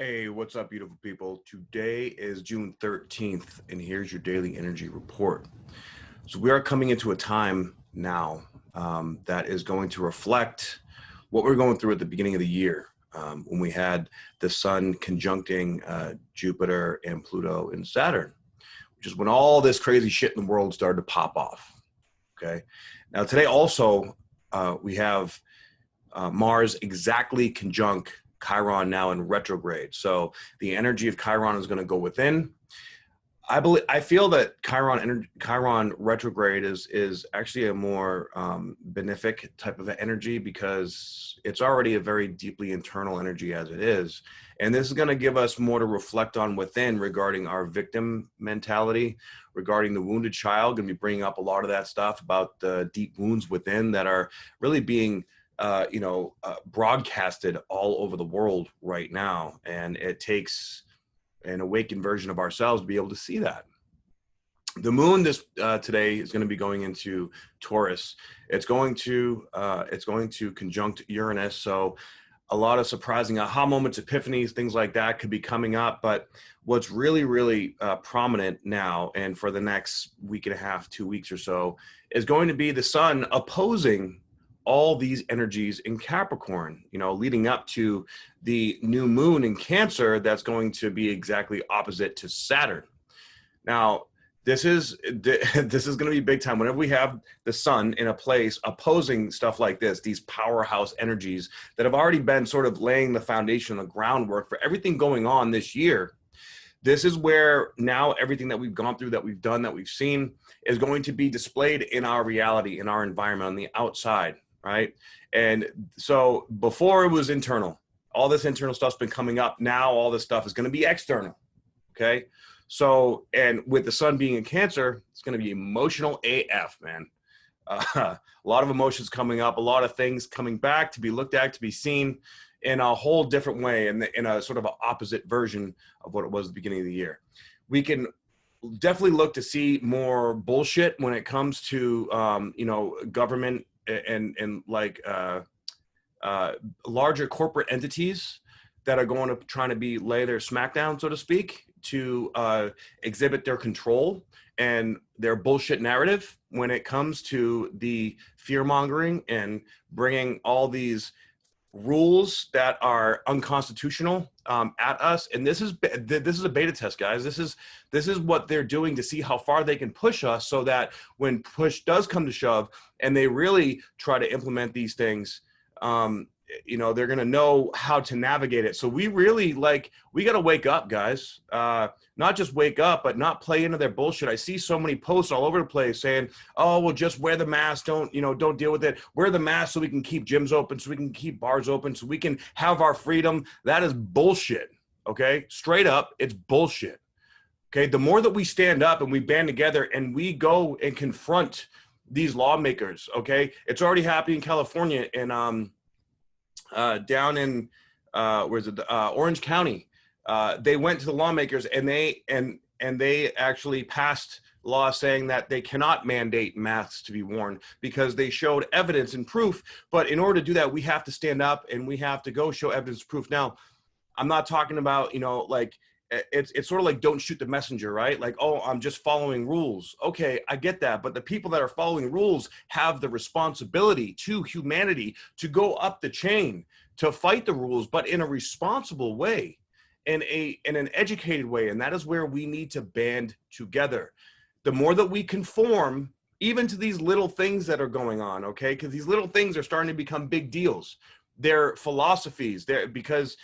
Hey, what's up, beautiful people? Today is June 13th, and here's your daily energy report. So we are coming into a time now that is going to reflect what we're going through at the beginning of the year, when we had the sun conjuncting Jupiter and Pluto and Saturn, which is when all this crazy shit in the world started to pop off. Okay. Now today also we have Mars exactly conjunct Chiron now in retrograde. So the energy of Chiron is going to go within. I feel that Chiron retrograde is actually a more benefic type of energy because it's already a very deeply internal energy as it is. And this is going to give us more to reflect on within regarding our victim mentality, regarding the wounded child. Going to be bringing up a lot of that stuff about the deep wounds within that are really being broadcasted all over the world right now. And it takes an awakened version of ourselves to be able to see that. The moon today is going to be going into Taurus. It's going to conjunct Uranus. So a lot of surprising aha moments, epiphanies, things like that could be coming up. But what's really prominent now and for the next week and a half, 2 weeks or so is going to be the sun opposing all these energies in Capricorn, leading up to the new moon in Cancer that's going to be exactly opposite to Saturn. Now, this is going to be big time. Whenever we have the sun in a place opposing stuff like this, these powerhouse energies that have already been sort of laying the foundation, the groundwork for everything going on this year, this is where now everything that we've gone through, that we've done, that we've seen is going to be displayed in our reality, in our environment, on the outside. Right. And so before it was internal, all this internal stuff's been coming up. Now all this stuff is going to be external. Okay. So, and with the sun being in Cancer, it's going to be emotional AF, man. A lot of emotions coming up, a lot of things coming back to be looked at, to be seen in a whole different way, in a sort of an opposite version of what it was at the beginning of the year. We can definitely look to see more bullshit when it comes to, government and larger corporate entities that are going to trying to lay their smackdown, so to speak, to exhibit their control and their bullshit narrative when it comes to the fear mongering and bringing all these rules that are unconstitutional at us. And this is a beta test, guys. This is what they're doing to see how far they can push us, so that when push does come to shove and they really try to implement these things, they're going to know how to navigate it. So we really we got to wake up, guys. Not just wake up, but not play into their bullshit. I see so many posts all over the place saying, oh, well, just wear the mask. Don't deal with it. Wear the mask so we can keep gyms open, so we can keep bars open, so we can have our freedom. That is bullshit. Okay. Straight up. It's bullshit. Okay. The more that we stand up and we band together and we go and confront these lawmakers. Okay. It's already happening in California and, down in Orange County. They went to the lawmakers and they actually passed law saying that they cannot mandate masks to be worn because they showed evidence and proof. But in order to do that, we have to stand up and we have to go show evidence and proof. Now, I'm not talking about, it's sort of like don't shoot the messenger, right? Like, oh, I'm just following rules. Okay, I get that. But the people that are following rules have the responsibility to humanity to go up the chain, to fight the rules, but in a responsible way, in an educated way. And that is where we need to band together. The more that we conform, even to these little things that are going on, okay? Because these little things are starting to become big deals. Their philosophies there, because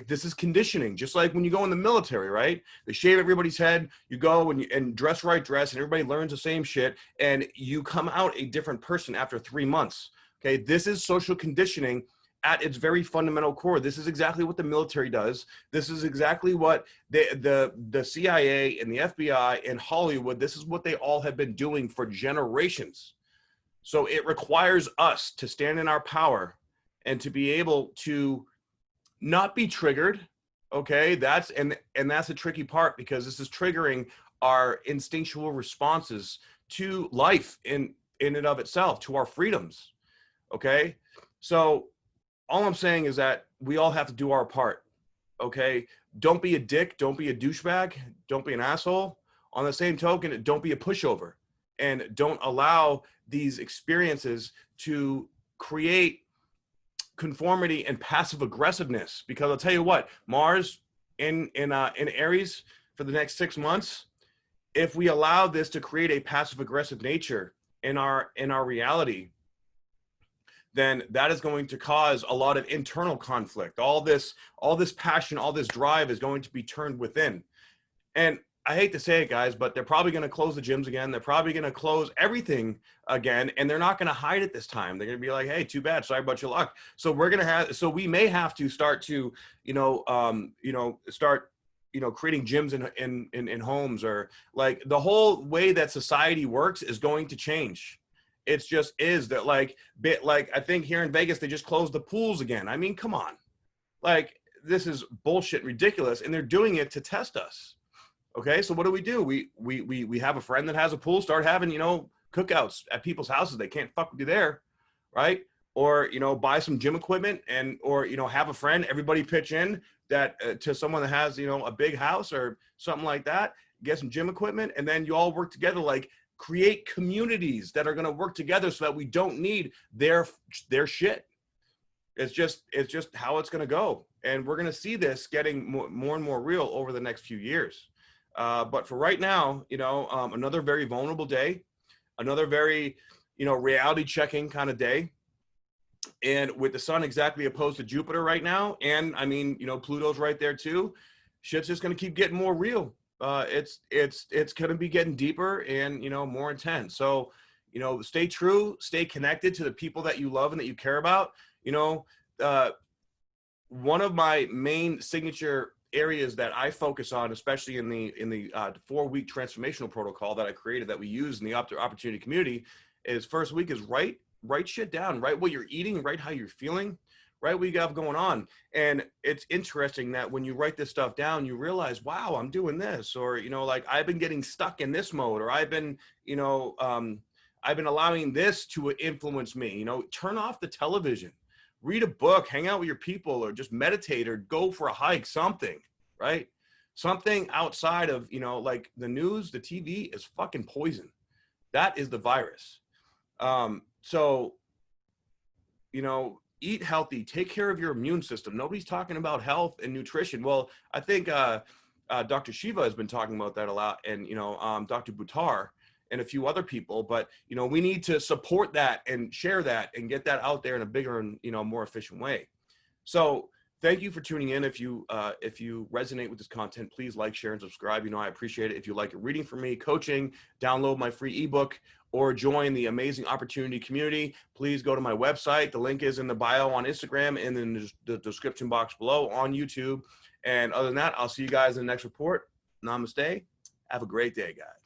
this is conditioning, just like when you go in the military, right? They shave everybody's head, you go and dress right dress, and everybody learns the same shit, and you come out a different person after 3 months. Okay, this is social conditioning at its very fundamental core. This is exactly what the military does. This is exactly what the CIA and the FBI and Hollywood, this is what they all have been doing for generations. So it requires us to stand in our power and to be able to not be triggered. Okay, that's a tricky part, because this is triggering our instinctual responses to life in and of itself, to our freedoms. Okay, so all I'm saying is that we all have to do our part. Okay. Don't be a dick. Don't be a douchebag. Don't be an asshole. On the same token, don't be a pushover, and don't allow these experiences to create conformity and passive aggressiveness. Because I'll tell you what, Mars in Aries for the next 6 months, if we allow this to create a passive aggressive nature in our reality, then that is going to cause a lot of internal conflict. All this passion, all this drive is going to be turned within. And I hate to say it, guys, but they're probably going to close the gyms again. They're probably going to close everything again, and they're not going to hide it this time. They're going to be like, "Hey, too bad. Sorry about your luck." So we may have to start to, creating gyms in homes, or like the whole way that society works is going to change. It's just is that like I think here in Vegas they just closed the pools again. I mean, come on, like this is bullshit, ridiculous, and they're doing it to test us. Okay, so what do? We have a friend that has a pool. Start having cookouts at people's houses. They can't fuck with you there, right? Or buy some gym equipment, or have a friend. Everybody pitch in that to someone that has a big house or something like that. Get some gym equipment, and then you all work together. Like create communities that are going to work together so that we don't need their shit. It's just how it's going to go, and we're going to see this getting more and more real over the next few years. But for right now, another very vulnerable day, another very, reality checking kind of day. And with the sun exactly opposed to Jupiter right now, and I mean, Pluto's right there too, shit's just going to keep getting more real. It's going to be getting deeper and, more intense. So, stay true, stay connected to the people that you love and that you care about. One of my main signature areas that I focus on, especially in the 4-week transformational protocol that I created that we use in the opportunity community, is first week is write shit down, write what you're eating, write how you're feeling, write what you got going on. And it's interesting that when you write this stuff down, you realize, wow, I'm doing this, or like I've been getting stuck in this mode, or I've been allowing this to influence me. Turn off the television. Read a book, hang out with your people, or just meditate, or go for a hike, something, right? Something outside of, like the news, the TV is fucking poison. That is the virus. So, eat healthy, take care of your immune system. Nobody's talking about health and nutrition. Well, I think Dr. Shiva has been talking about that a lot, and, Dr. Buttar, and a few other people, but we need to support that and share that and get that out there in a bigger and more efficient way. So thank you for tuning in. If you resonate with this content, please like, share, and subscribe. I appreciate it. If you like a reading from me, coaching, download my free ebook, or join the amazing opportunity community, please go to my website. The link is in the bio on Instagram and in the description box below on YouTube. And other than that, I'll see you guys in the next report. Namaste. Have a great day, guys.